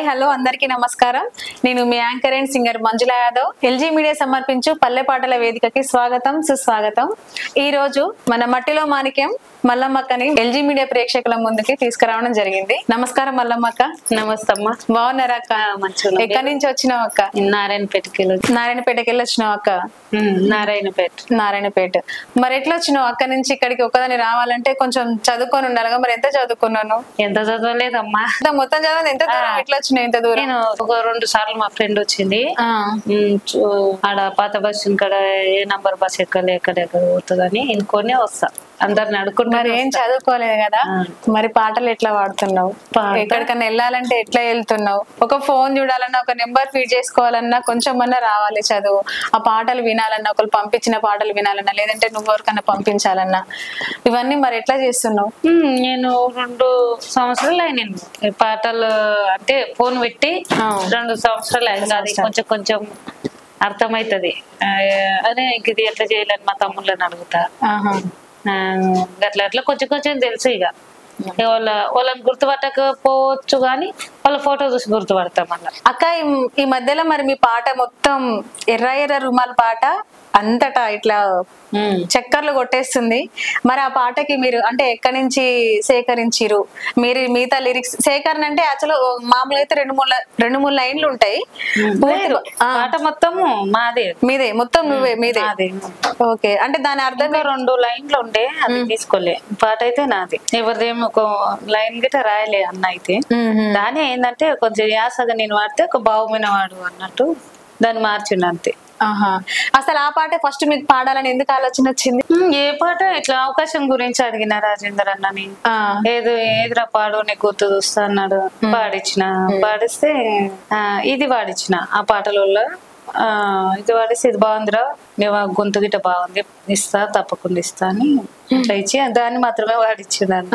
Hello అందరికీ నమస్కారం. నేను మీ anchor and singer Manjula Yadav. LG media సమర్పించు పల్లె పాటల వేదికకి స్వాగతం సుస్వాగతం. ఈ రోజు మన మట్టిలో మాణిక్యం మల్లమ్మక్కని ఎల్జీ మీడియా ప్రేక్షకుల ముందుకి తీసుకురావడం జరిగింది. నమస్కారం మల్లమ్మక్క. నమస్తే అమ్మ. బాగున్నారా అక్క? మంచిగా. ఎక్కడి నుంచి వచ్చినావు అక్క? నారాయణపేటకి వెళ్ళి వచ్చినావు అక్క? నారాయణపేట. మరి ఎట్లా వచ్చినావు అక్క నుంచి ఇక్కడికి ఒక్కదాన్ని రావాలంటే? కొంచెం చదువుకొని ఉండాలిగా. మరి ఎంత చదువుకున్నాను? ఎంత చదవలేదమ్మా. మొత్తం చదవదు. ఎంత దూరం ఎట్లా వచ్చినావు? ఎంత దూరం? నేను ఒక 2 సార్లు మా ఫ్రెండ్ వచ్చింది ఆడ పాత బస్సు ఇక్కడ ఏ నంబర్ బస్ ఎక్కడ పోతుందని ఇంకొనే వస్తా. అందరిని అడుగుకుంటా. మరి ఏం చదువుకోలేదు కదా, మరి పాటలు ఎట్లా పాడుతున్నావు? ఎక్కడికన్నా వెళ్ళాలంటే ఎట్లా వెళ్తున్నావు? ఒక ఫోన్ చూడాలన్నా, ఒక నెంబర్ ఫీడ్ చేసుకోవాలన్నా కొంచెం అన్నా రావాలి చదువు. ఆ పాటలు వినాలన్నా, ఒకరు పంపించిన పాటలు వినాలన్నా, లేదంటే నువ్వు ఎవరికన్నా పంపించాలన్నా, ఇవన్నీ మరి ఎట్లా చేస్తున్నావు? నేను 2 సంవత్సరాలు అయినాను పాటలు అంటే ఫోన్ పెట్టి 2 సంవత్సరాలు అయింది. కొంచెం కొంచెం అర్థమవుతుంది. అదే ఇది ఎట్లా చేయాలని మా తమ్ముళ్ళని అడుగుతా. అట్లా కొంచెం కొంచెం తెలుసు. ఇక వాళ్ళని గుర్తుపట్టకపోవచ్చు కానీ వాళ్ళ ఫోటో చూసి గుర్తుపడతాం అలా. అక్క ఈ మధ్యలో మరి మీ పాట మొత్తం ఎర్ర ఎర్ర రుమాల పాట అంతటా ఇట్లా చక్కర్లు కొట్టేస్తుంది. మరి ఆ పాటకి మీరు అంటే ఎక్కడి నుంచి సేకరించిరు? మీరు మిగతా లిరిక్స్ సేకరణ అంటే అసలు మామూలుగా అయితే 2-3 లైన్లు ఉంటాయి. పాట మొత్తము మీదే మొత్తం నువ్వే మీదే? ఓకే. అంటే దాని అర్థం 2 లైన్లు ఉండే అది తీసుకోలే. పాట అయితే నాది. ఎవరిదేమో ఒక లైన్ గిట్ట రాయలే అన్న. అయితే దాని ఏంటంటే కొంచెం యాసగా నేను వాడితే ఒక బావుమైన వాడు అన్నట్టు దాన్ని మార్చిండు అంతే. అసలు ఆ పాట ఫస్ట్ మీకు పాడాలని ఎందుకు ఆలోచన వచ్చింది? ఏ పాట ఇట్లా అవకాశం గురించి అడిగిన రాజేందర్ అన్నని. ఏదిరా పాడు నీకు గుర్తు చూస్తా అన్నాడు. పాడిస్తే ఇది పాడించిన. ఆ పాటలలో ఇది పాడిస్తే ఇది బాగుందిరా, నువ్వు గొంతు గిట్ట బాగుంది, ఇస్తా తప్పకుండా ఇస్తా అని ఇట్లా ఇచ్చి దాన్ని మాత్రమే పాడించిందాన్ని.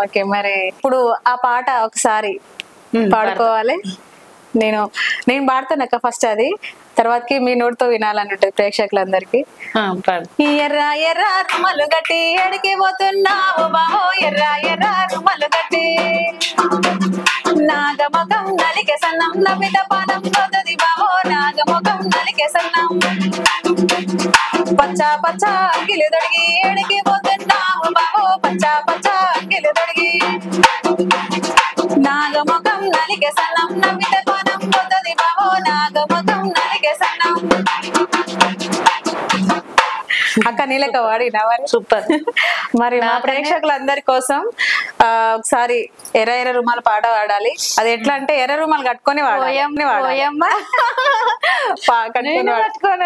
ఓకే. మరి ఇప్పుడు ఆ పాట ఒకసారి పాడుకోవాలి. నేను పాడతాను అక్క ఫస్ట్, అది తర్వాతకి మీ నోటితో వినాలన్నట్టు ప్రేక్షకులందరికి. ఎర్ర ఎర్ర రుమలు గట్టి ఎడికి పోతున్నావు బాహో, ఎర్ర ఎర్ర రుమలు గట్టి నాగమొఖం నలికే సన్నం నవ్విత పానం పోతుంది బాహో, నాగమొఖం నలికే సన్నం పచ్చ పచ్చ అంగిలు దొడిగి ఎడికి పోతున్నావు బాహో, పచ్చ పచ్చ అంగిలు దొడిగి నాగమొఖం నలికే సన్నం నవ్విత పానం పోతుంది బాహో, నాగమొఖం నలికే సన్నం. అక్క నీలక వాడినా మరి? సూపర్. మరి మా ప్రేక్షకులందరి కోసం ఒకసారి ఎర్ర ఎర్ర రుమాల పాట పాడాలి. అది ఎట్లా అంటే ఎర్ర రుమాలు కట్టుకొని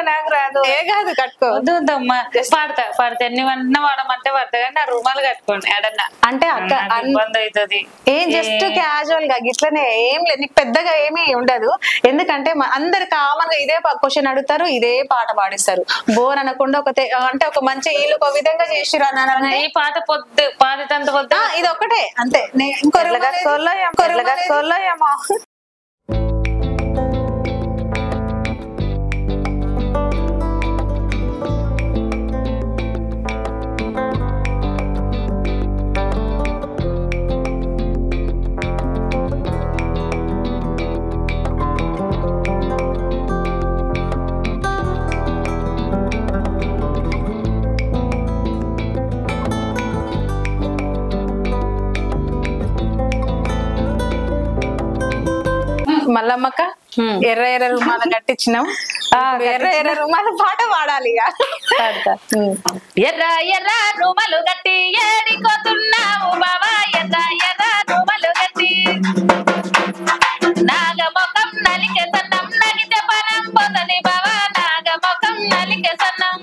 నాకు రాదు. ఏ కాదు కట్టుకోవద్దమ్మా. పాడితే ఎన్ని వాడమంటే పడతా కానీ నా రుమాలు కట్టుకోండి ఏడన్నా. అంటే అక్క ఇబ్బంది అవుతుంది. ఏం జస్ట్ క్యాజువల్ గా ఇట్లనే ఏం లేదు, నీకు పెద్దగా ఏమీ ఉండదు. ఎందుకంటే అందరు కామన్ గా ఇదే క్వశ్చన్ అడుగుతారు, ఇదే పాట పాడిస్తారు. బోర్ అనకుండా అంటే ఒక మంచి వీళ్ళు ఒక విధంగా చేసిరు అన్న. ఈ పాట పాడేటంత పొద్దు ఇది ఒకటే అంతే. ఇంకో ఏమో మల్లమ్మక్క ఎర్ర ఎర్ర రుమాల కట్టించినాం. ఎర్ర ఎర్ర రుమాల పాట పాడాలి. ఎర్ర ఎర్ర రుమాలు గట్టి ఏడిపోతున్నావు బావా, ఎర్ర ఎర్ర రుమాలు గట్టి నాగమొఖం నలికే సన్నం నగితే పనం పోతది బావా, నాగమొఖం నలికే సన్నం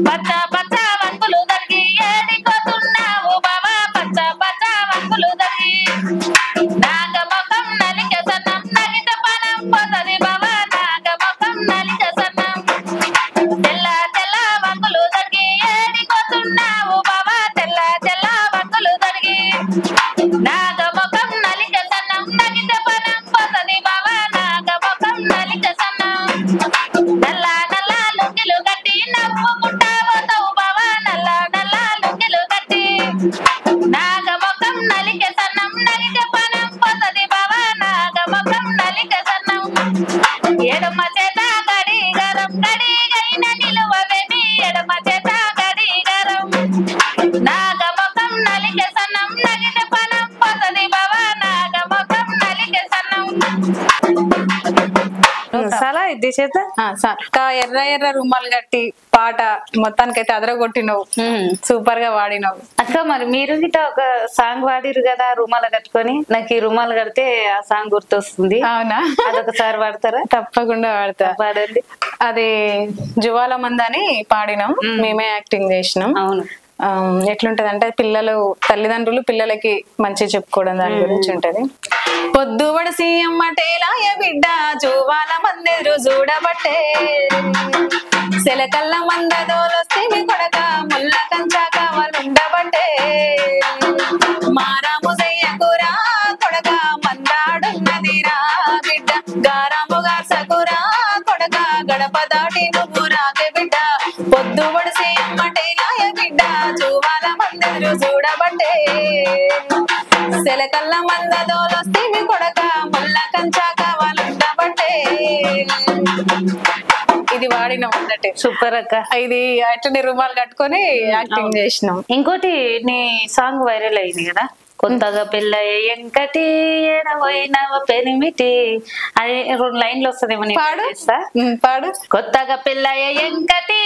పచ్చ పచ్చ వంకులు దరిగి ఏడిపోతున్నావు బావా, పచ్చ పచ్చ వంకులు దరిగి నాగమొఖం నలికే సన్నం నగితే పనం పోతది బావా, నాగమొఖం నలికే సన్నం తెల్ల తెల్ల వంకులు దరిగి ఏడిపోతున్నావు బావా, తెల్ల తెల్ల వంకులు దరిగి నాగమొఖం నలికే సన్నం నగితే పనం పోతది బావా, నాగమొఖం నలికే సన్నం నల్ల నల్ల లుంగిలు గట్టి నవ్వుకుంటా పోతావు బావా, నల్ల నల్ల లుంగిలు గట్టి నాగమొఖం నలికే సన్నం నగితే పనం పోతది బావా, నాగమొఖం చేత ఎర్ర ఎర్ర రుమాలు కట్టి పాట మొత్తానికైతే అదరగొట్టినవు, సూపర్ గా వాడినవు అక్క. మరి మీరు గిట్ట ఒక సాంగ్ వాడిరు కదా రుమాలు కట్టుకొని, నాకు ఈ రుమాలు కడితే ఆ సాంగ్ గుర్తొస్తుంది. అవునా? అదొకసారి పాడతారా? తప్పకుండా పాడతా. పాడండి. అది జువాల మందని పాడినాం, మేమే యాక్టింగ్ చేసినాం. అవును. ఎట్లుంటది అంటే పిల్లలు తల్లిదండ్రులు పిల్లలకి మంచి చెప్పుకోవడం దాని గురించి ఉంటది. పొద్దుబడిసి అమ్మటేలాయ బిడ్డ జువాల మందెరు చూడబట్టే, సెలకల్ల మందదోలొస్తే మీ కొడక ముల్ల కంచా కావాలుండబట్టే, మారాము చెయ్యకురా కొడక మందాడున్నదిరా బిడ్డ, గారాముగా సకురా కొడక గడప దాటి నువ్వు రాకే బిడ్డ, పొద్దుబడిసి అమ్మటేలాయ బిడ్డ జువాల మందెరు చూడబట్టే, సెలకల్ల మందదోలొస్తే మీ కొడక ముల్ల కంచా కావాలుండబట్టే. ఇది వాడినాం అన్నట్టు. సూపర్ అక్క. ఇది అట్లనే రుమాలు కట్టుకొని యాక్టింగ్ చేసినాం. ఇంకోటి నీ సాంగ్ వైరల్ అయింది కదా, కొత్తగా పెళ్ళయ్య ఎంకటి ఎడవైనవ పెనిమిటి, అది 2 లైన్లు వస్తుందేమో. పాడు. కొత్తగా పెళ్ళయ్య ఎంకటి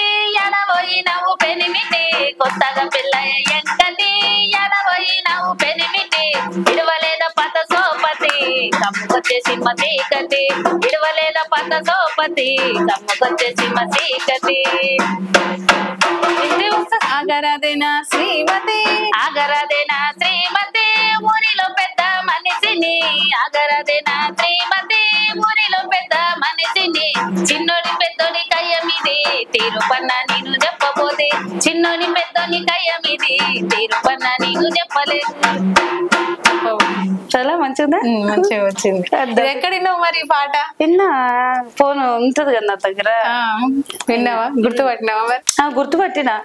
ఎడవైనవు పెనిమిటి, కొత్తగా పెళ్ళయ్య ఎంకటి ఎడవైనవు పెనిమిటి, ఇడవలేద పత సోపతి కమ్ముకొచ్చేసి మసీకటి, ఇడవలేద పత సోపతి కమ్ముకొచ్చేసి మసీకటి. ఆగరాదేనా శ్రీమతి, ఆగరాదేనా శ్రీమతి ఊరిలో పెద్ద మనిషిని, ఆగరాదేనా శ్రీమతి ఊరిలో పెద్ద మనిషిని, చిన్నోడి పెద్దోడి కయ్యమిది తీరుపన్న నేను చెప్పబోతే, చిన్నోడి పెద్దోడి కయ్యమిది తీరుపన్న నేను చెప్పలేదు. చాలా మంచిదా? మంచిగా వచ్చింది. ఎక్కడిన్నావు మరి పాట? విన్నా, ఫోన్ ఉంటది కదా నా దగ్గర. విన్నావా? గుర్తుపట్టినావా మరి? గుర్తుపట్టినా.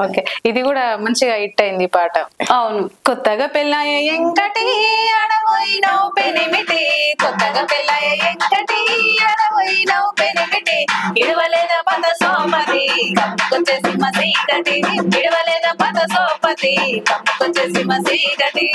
ఓకే, ఇది కూడా మంచిగా హిట్ అయింది పాట. అవును. కొత్తగా పెళ్ళాయ ఎంకటి అడవైనవు పెనిమిటి, కొత్తగా పెళ్ళాయ ఎంకటి అడవైనవు పెనిమిటి, ఇడవలేద పద సోపతి కమ్ముకొచ్చేసి మసీకటి, ఇడవలేద పద సోపతి కమ్ముకొచ్చేసి మసీకటి.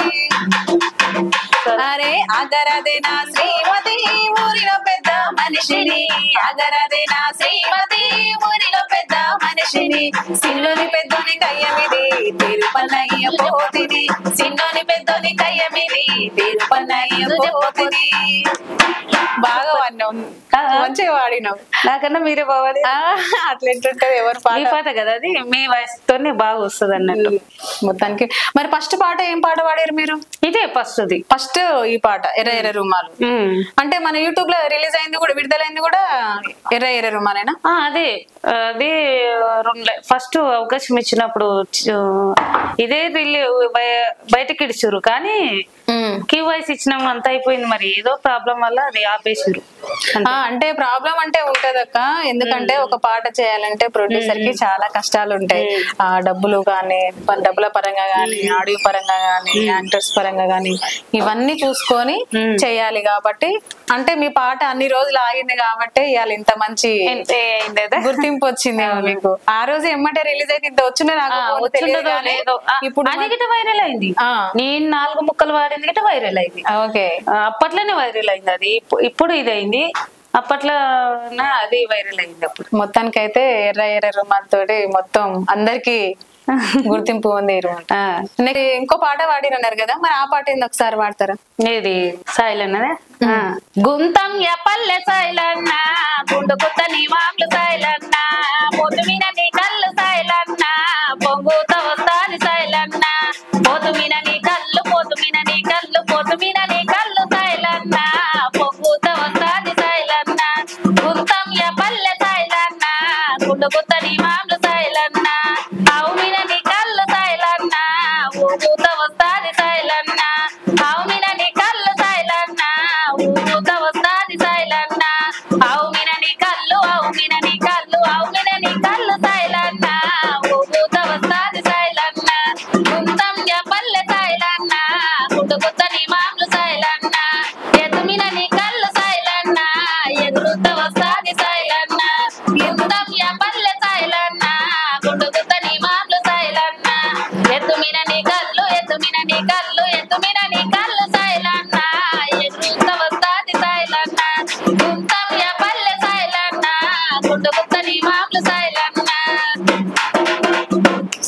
అరే ఆగరాదేనా శ్రీమతి ఊరిలో పెద్ద మనిషిని, ఆగరాదేనా శ్రీమతి ఊరిలో పెద్ద మనిషిని, సిన్నోని పెద్దోని కయ్యమిది తిరుపన్నయ్య పోతిని, సిన్నోని పెద్దోని కయ్యమిది తిరుపన్నయ్య పోతిని. బాగా వాడినావు, మంచిగా వాడినావు. నాకన్నా మీరే బాగా. అట్లా ఎట్లుంటది ఎవరు పాట కదా, అది మీ వయసుతోనే బాగా వస్తుంది అన్నట్టు. మొత్తానికి మరి ఫస్ట్ పాట ఏం పాట పాడారు మీరు? ఇదే ఫస్ట్ ఈ పాట ఎర్ర ఎర్ర రుమాలు. అంటే మన యూట్యూబ్ లో రిలీజ్ అయింది కూడా, విడుదలైంది కూడా ఎర్ర ఎర్ర రుమాలేనా? అదే అది ఫస్ట్ అవకాశం ఇచ్చినప్పుడు ఇదే బయటకి ఇడిచారు, కానీ క్యూ వాయిస్ ఇచ్చినాము అంత అయిపోయింది. మరి ఏదో ప్రాబ్లం వల్ల అది ఆపేసారు. అంటే ప్రాబ్లం అంటే ఉంటదక్క, ఎందుకంటే ఒక పాట చేయాలంటే ప్రొడ్యూసర్ కి చాలా కష్టాలు ఉంటాయి. డబ్బులు కానీ, డబ్బుల పరంగా గానీ, ఆడియో పరంగా గానీ, యాక్టర్స్ పరంగా గానీ, ఇవన్నీ చూసుకొని చేయాలి. కాబట్టి అంటే మీ పాట అన్ని రోజులు ఆగింది కాబట్టి ఇవాళ ఇంత మంచి గుర్తింపు వచ్చింది మీకు. ఆ రోజు ఎమ్మటే రిలీజ్ అయితే ఇంత వచ్చిందో నాకు తెలియదు. ఇప్పుడు వైరల్ అయింది. నేను 4 ముక్కలు వాడింది గిట్ట వైరల్ అయింది. ఓకే, అప్పట్లోనే వైరల్ అయింది. అది ఇప్పుడు ఇదైంది, అప్పట్లో అది వైరల్ అయింది. అప్పుడు మొత్తానికైతే ఎర్ర ఎర్ర రుమాల్ తోటి మొత్తం అందరికి గుర్తింపు ఉంది. ఇంకో పాట వాడిరన్నారు కదా, మరి ఆ పాట ఏంది ఒకసారి వాడతారా? ఏది? సాయిలన్నదే. గుంతం ఎపల్లె సాయిలన్న, గుండు కొత్త నీ మామలు సాయిలన్న, పొద్దు మీద నీ కళ్ళు సాయిలన్న, పొంగుత వస్తాది సాయిలన్న, పొద్దు మీద నీ కళ్ళు, పొద్దు మీద నీ కళ్ళు, పొద్దు మీద నీ కళ్ళు సాయిలన్న, పొంగుత వస్తాది సాయిలన్న, గుంతం ఎపల్లె సాయిలన్న, గుండు కొత్త నీ మామలు సాయిలన్న, ఆవు మీద నీ కళ్ళు సాయిలన్న, ఊగుత వస్తాది సాయిలన్న, ఆవు మీద నీ కళ్ళు సాయిలన్న, ఊగుత వస్తాది సాయిలన్న, ఆవు మీద నీ కళ్ళు, ఆవు మీద నీ కళ్ళు, ఆవు మీద నీ కళ్ళు సాయిలన్న,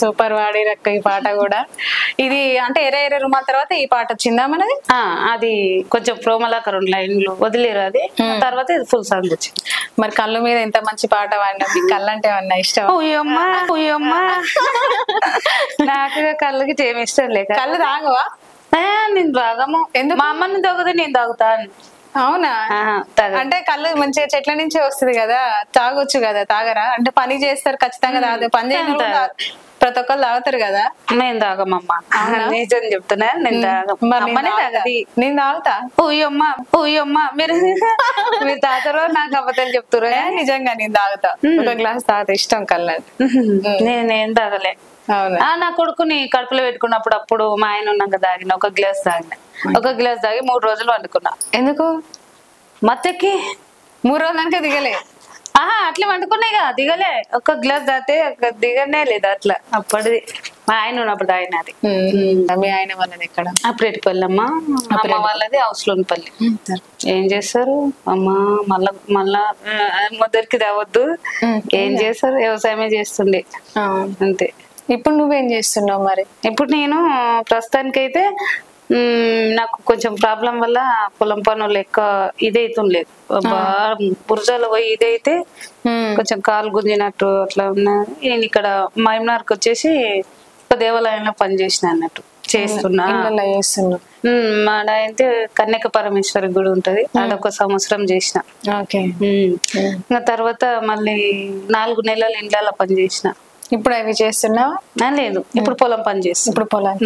సూపర్ వాడి రక్క ఈ పాట కూడా. ఇది అంటే ఎరే ఎరే రుమాల తర్వాత ఈ పాట వచ్చిందా మనది? అది కొంచెం ప్రోమలాక 2 లైన్లు వదిలేరు, అది తర్వాత ఇది ఫుల్ సాంగ్ వచ్చింది. మరి కళ్ళు మీద ఎంత మంచి పాట వాడినా మీకు కళ్ళు అంటే ఏమన్నా ఇష్టం? నాకు కళ్ళకి ఏమి ఇష్టం లేక. కళ్ళు తాగవా? నేను తాగము. ఎందుకు? మా అమ్మని తాగుతా, నేను తాగుతాను. అవునా? అంటే కళ్ళు మంచిగా చెట్ల నుంచే వస్తుంది కదా, తాగొచ్చు కదా. తాగరా? అంటే పని చేస్తారు ఖచ్చితంగా తాగుతారు, పని చేయడం ప్రతి ఒక్కరు తాగుతారు కదా. నేను తాగమమ్మా, నిజం చెప్తున్నా. నేను తాగది. నేను తాగుతా. ఊయమ్మ మీరు తాగుతారో నాకు అబద్ధాలు చెప్తారు. నిజంగా నేను తాగుతా, ఒక గ్లాస్ తాగుతా, ఇష్టం కళ్ళు. నేనేం తాగలే. నా కొడుకుని కడుపులో పెట్టుకున్నప్పుడు అప్పుడు మా ఆయన ఉన్నాక తాగిన, ఒక గ్లాస్ తాగిన. ఒక గ్లాస్ తాగి 3 రోజులు వండుకున్నా. ఎందుకు? మత్తెక్కి 3 రోజులకే దిగలే. అట్లా వండుకున్నాయిగా, దిగలే. ఒక గ్లాస్ తాగితే దిగనే లేదు అట్లా. అప్పటిది మా ఆయన ఉన్నప్పుడు తాగినది. మీ ఆయన వాళ్ళది ఎక్కడ? అప్పుడేటిపల్లి అమ్మ, అమ్మ వాళ్ళది హౌస్లోనిపల్లి. ఏం చేస్తారు అమ్మ? మళ్ళా మొదటికి తేవద్దు. ఏం చేస్తారు? వ్యవసాయమే చేస్తుండే అంతే. ఇప్పుడు నువ్వేం చేస్తున్నావు మరి? ఇప్పుడు నేను ప్రస్తుతానికైతే నాకు కొంచెం ప్రాబ్లం వల్ల పొలం పనులు ఎక్కువ ఇదైతుండలేదు. బురజాలో పోయి ఇదైతే కొంచెం కాలు గుంజినట్టు అట్లా ఉన్నది. నేను ఇక్కడ మహమ్నార్కి వచ్చేసి ఒక దేవాలయంలో పనిచేసిన అన్నట్టు చేస్తున్నా. మాడ అయితే కన్యక పరమేశ్వరి గుడి ఉంటది, అదొక సంవత్సరం చేసిన. ఇంకా తర్వాత మళ్ళీ 4 నెలలు ఇండ్లలో పనిచేసిన. ఇప్పుడు అవి చేస్తున్నావా? లేదు, ఇప్పుడు పొలం పని చేస్తా. ఇప్పుడు పొలం.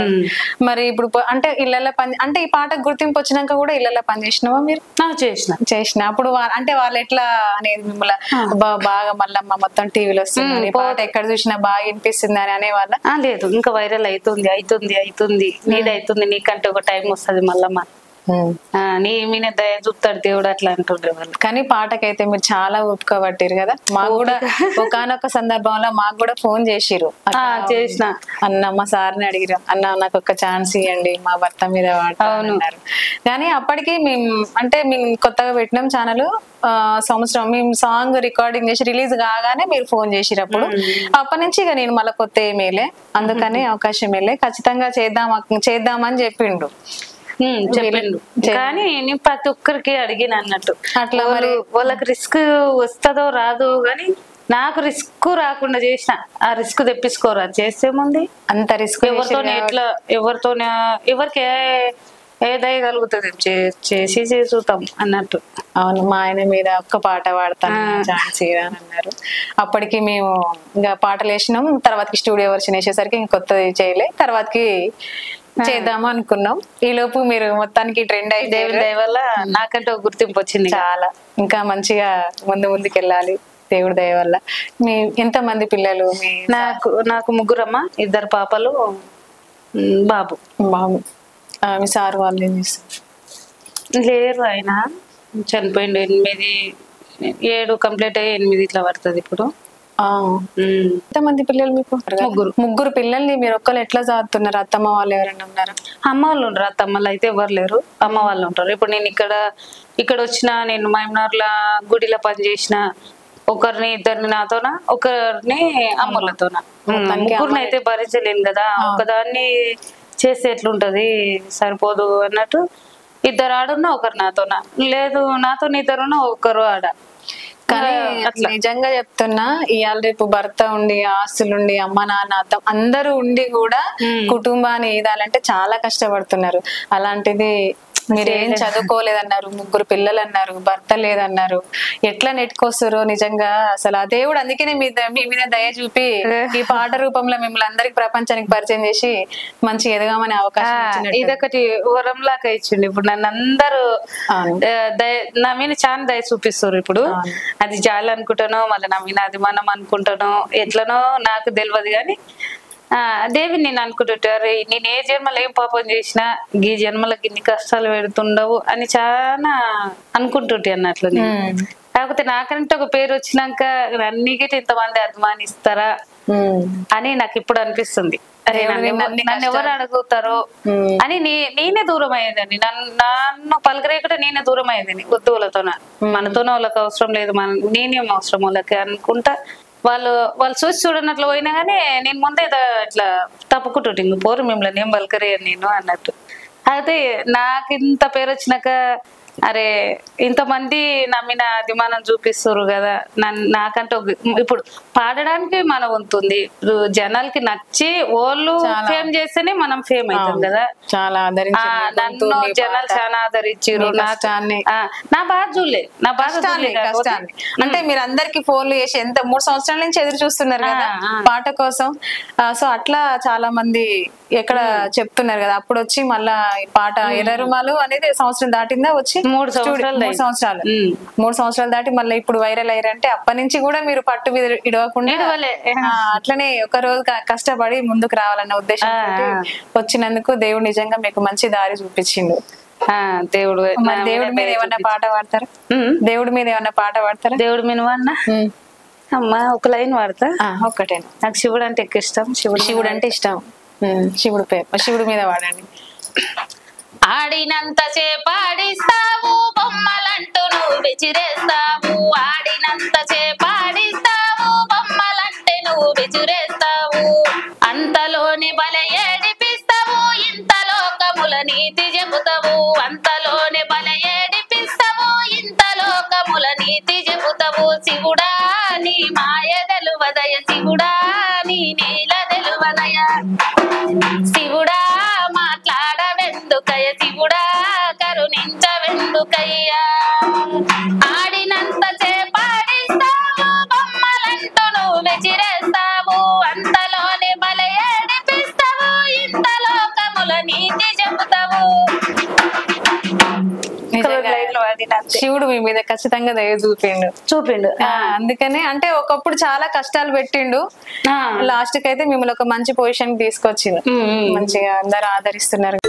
మరి ఇప్పుడు అంటే ఇళ్ళల్లో పని, అంటే ఈ పాటకు గుర్తింపు వచ్చినాక కూడా ఇళ్ళల్లో పని చేసినావా మీరు? చేసిన. అప్పుడు అంటే వాళ్ళు ఎట్లా అనేది మిమ్మల్ని బాగా మళ్ళమ్మ మొత్తం టీవీలో వస్తుంది, పాట ఎక్కడ చూసినా బాగా వినిపిస్తుంది అని అనేవాళ్ళ? లేదు, ఇంకా వైరల్ అవుతుంది నీది అవుతుంది, నీకంటే ఒక టైం వస్తుంది మళ్ళమ్మ, నీ మీద దయ చూపుతాడు దేవుడు అట్లా అంటుండ్రే వాళ్ళు. కానీ పాటకైతే మీరు చాలా ఓపిక పట్టిరు కదా. మాకు కూడా ఒకనొక సందర్భంలో మాకు కూడా ఫోన్ చేసిరు, చేసిన అన్న మా సార్ని అడిగిరు, అన్న నాకు ఒక ఛాన్స్ ఇవ్వండి మా భర్త మీద పాడారు. కానీ అప్పటికి మేము కొత్తగా పెట్టినాం ఛానల్, సంవత్సరం మేము సాంగ్ రికార్డింగ్ చేసి రిలీజ్ కాగానే మీరు ఫోన్ చేసినప్పుడు అప్పటి నుంచి ఇక నేను మళ్ళీ కొత్త ఏమేలే, అందుకని అవకాశం వెళ్ళే ఖచ్చితంగా చేద్దామని చెప్పిండు. చెప్పిండు. కానీ నేను ప్రతి ఒక్కరికి అడిగిన అన్నట్టు, అట్లా మరి వాళ్ళకి రిస్క్ వస్తుందో రాదో గాని నాకు రిస్క్ రాకుండా చేసిన. ఆ రిస్క్ తెప్పించుకోరా, చేస్తే ముందు అంత రిస్క్ ఎవరితోనే ఎట్లా ఎవరితోనే ఎవరికి ఏదైగలుగుతుంది చేసి చూద్దాం అన్నట్టు. అవును, మా ఆయన మీద ఒక్క పాట పాడతాను ఛాన్స్ అని అన్నారు. అప్పటికి మేము ఇంకా పాటలు వేసినాం, తర్వాతకి స్టూడియో వర్షన్ వేసేసరికి ఇంక కొత్తది చేయలే, తర్వాతకి చేద్దాము అనుకున్నాం. ఈ లోపు మీరు మొత్తానికి ట్రెండ్ అయ్యి దేవుడి దయ వల్ల నాకంటే ఒక గుర్తింపు వచ్చింది. చాలా ఇంకా మంచిగా ముందుకు వెళ్ళాలి దేవుడి దయ వల్ల. మీ ఎంత మంది పిల్లలు? నాకు 3 అమ్మ, 2 పాపలు, బాబు. మీ సార్ వాళ్ళు ఏం చేస్తారు? లేరు, ఆయన చనిపోయిండు. 7 కంప్లీట్ అయ్యి 8 ఇట్లా పడుతుంది ఇప్పుడు. ఎంతమంది పిల్లలు మీకు? 3 పిల్లల్ని మీరు ఒక్కరు ఎట్లా చదువుతున్నారు? అత్తమ్మ వాళ్ళు ఎవరైనా ఉన్నారా? అమ్మ వాళ్ళు ఉండరు, అత్తమ్మలు అయితే ఎవరు లేరు, అమ్మ వాళ్ళు ఉంటారు. ఇప్పుడు నేను ఇక్కడ వచ్చిన, నేను మహమ్నార్ల గుడిలో పనిచేసిన, ఒకరిని 2 నాతోన, ఒకరిని అమ్మలతోన. 3 అయితే భరించలేను కదా, ఒకదాన్ని చేస్తే ఎట్లుంటది, సరిపోదు అన్నట్టు 2 ఆడున్నా, ఒకరు నాతోన లేదు, నాతో 2 ఒకరు ఆడ. కానీ నిజంగా చెప్తున్నా, ఇవాళ రేపు భర్త ఉండి, ఆస్తులుండి, అమ్మ నాన్న అత్త అందరూ ఉండి కూడా కుటుంబాన్ని ఈదాలంటే చాలా కష్టపడుతున్నారు. అలాంటిది మీరేం చదువుకోలేదన్నారు, 3 పిల్లలు అన్నారు, భర్త లేదన్నారు, ఎట్లా నెట్టుకొస్తారు నిజంగా. అసలు ఆ దేవుడు అందుకనే మీ మీద దయ చూపి ఈ పాట రూపంలో మిమ్మల్ని అందరికి ప్రపంచానికి పరిచయం చేసి మంచి ఎదగామనే అవకాశం ఇచ్చినట్టు. ఇదొకటి వరం లాగా ఇచ్చిండు. ఇప్పుడు నన్ను అందరూ నా మీద చాలా దయ చూపిస్తారు. ఇప్పుడు అది జాలి అనుకుంటానో, మళ్ళీ నా మీద అభిమానం అనుకుంటానో, ఎట్లనో నాకు తెలియదు. కానీ దేవి నేను అనుకుంటుంటారు, నేను ఏ జన్మలో ఏం పాపం చేసినా ఈ జన్మలకు ఇన్ని కష్టాలు పెడుతుండవు అని చాలా అనుకుంటుంటే అన్నట్లు. కాకపోతే నాకంటే ఒక పేరు వచ్చినాక అన్నిటికీ ఇంతమంది అభిమానిస్తారా అని నాకు ఇప్పుడు అనిపిస్తుంది. అరే నన్ను ఎవరు అడుగుతారో అని నేనే దూరం అయ్యేదాన్ని, నన్ను పలకరేయకుండా నేనే దూరం అయ్యేదాన్ని. వద్దు వాళ్ళతోన, మనతోనే వాళ్ళకి అవసరం లేదు, నేనేం అవసరం వాళ్ళకి అనుకుంటా వాళ్ళు చూసి చూడనట్లు పోయినా గానీ నేను ముందే ఇట్లా తప్పుకుంటుంటే ఇంక పోరు మిమ్మల్ని ఏం పలకరే నేను అన్నట్టు. అయితే నాకు ఇంత పేరు వచ్చినాక అరే ఇంతమంది నమ్మిన అభిమానం చూపిస్తారు కదా, నాకంటే ఇప్పుడు పాడడానికి మన ఉంటుంది, జనాలకి నచ్చి వాళ్ళు ఫేమ్ చేస్తేనే మనం ఫేమ్ అవుతాం కదా. చాలా నన్ను జనాలు చాలా ఆదరించారు. నా బాధ చూడలే, నా బాధ అంటే మీరు అందరికి ఫోన్లు చేసి ఎంత 3 సంవత్సరాల నుంచి ఎదురు చూస్తున్నారు కదా పాట కోసం. సో అట్లా చాలా మంది ఎక్కడ చెప్తున్నారు కదా, అప్పుడు వచ్చి మళ్ళా ఈ పాట ఎర్రరుమాలు అనేది సంవత్సరం దాటిందా వచ్చి 3 సంవత్సరాలు దాటి మళ్ళీ ఇప్పుడు వైరల్ అయ్యారంటే అప్పటి నుంచి కూడా మీరు పట్టు ఇడవకుండా అట్లనే ఒక రోజు కష్టపడి ముందుకు రావాలన్న ఉద్దేశంతో వచ్చినందుకు దేవుడు నిజంగా మీకు మంచి దారి చూపించిండు. దేవుడు మీద ఏమన్నా పాట పాడతారా? దేవుడి మీద ఏమన్నా పాట పాడతారా? దేవుడి మీద అమ్మా ఒక లైన్ పాడతా. ఒక్కటే. నాకు శివుడు అంటే ఎక్కువ ఇష్టం. శివుడు అంటే ఇష్టం. శివుడు పేరు శివుడి మీద వాడండి. ఆడినంత చేపాడిస్తావు బొమ్మలంటూ నువ్వు విచిరేస్తావు, ఆడినంత చేపాడిస్తావు బొమ్మలంటే నువ్వు విచిరేస్తావు, అంతలోని బలె ఏడిపిస్తావు ఇంత లోకముల నీతి చెబుతావు, అంతలోని బలె ఏడిపిస్తావు ఇంత లోకముల నీతి చెబుతావు, శివుడా నీ మాయ తెలువదయ, శివుడా నీ నీల తెలువదయ, శివుడా మాట్లాడవెందుకయ్య, శివుడా కరుణించవెందుకయ్యా, ఆడినంత చేపాడిస్తావు బొమ్మలంటూ నువ్వు విచిరేస్తావు, అంతలోని బలె ఏడిపిస్తావు ఇంత లోకముల నీతి చెబుతావు. శివుడు మీ మీద ఖచ్చితంగా దయ చూపిండు. అందుకనే అంటే ఒకప్పుడు చాలా కష్టాలు పెట్టిండు, లాస్ట్ కి అయితే మిమ్మల్ని ఒక మంచి పొజిషన్ తీసుకొచ్చిండు, మంచిగా అందరు ఆదరిస్తున్నారు.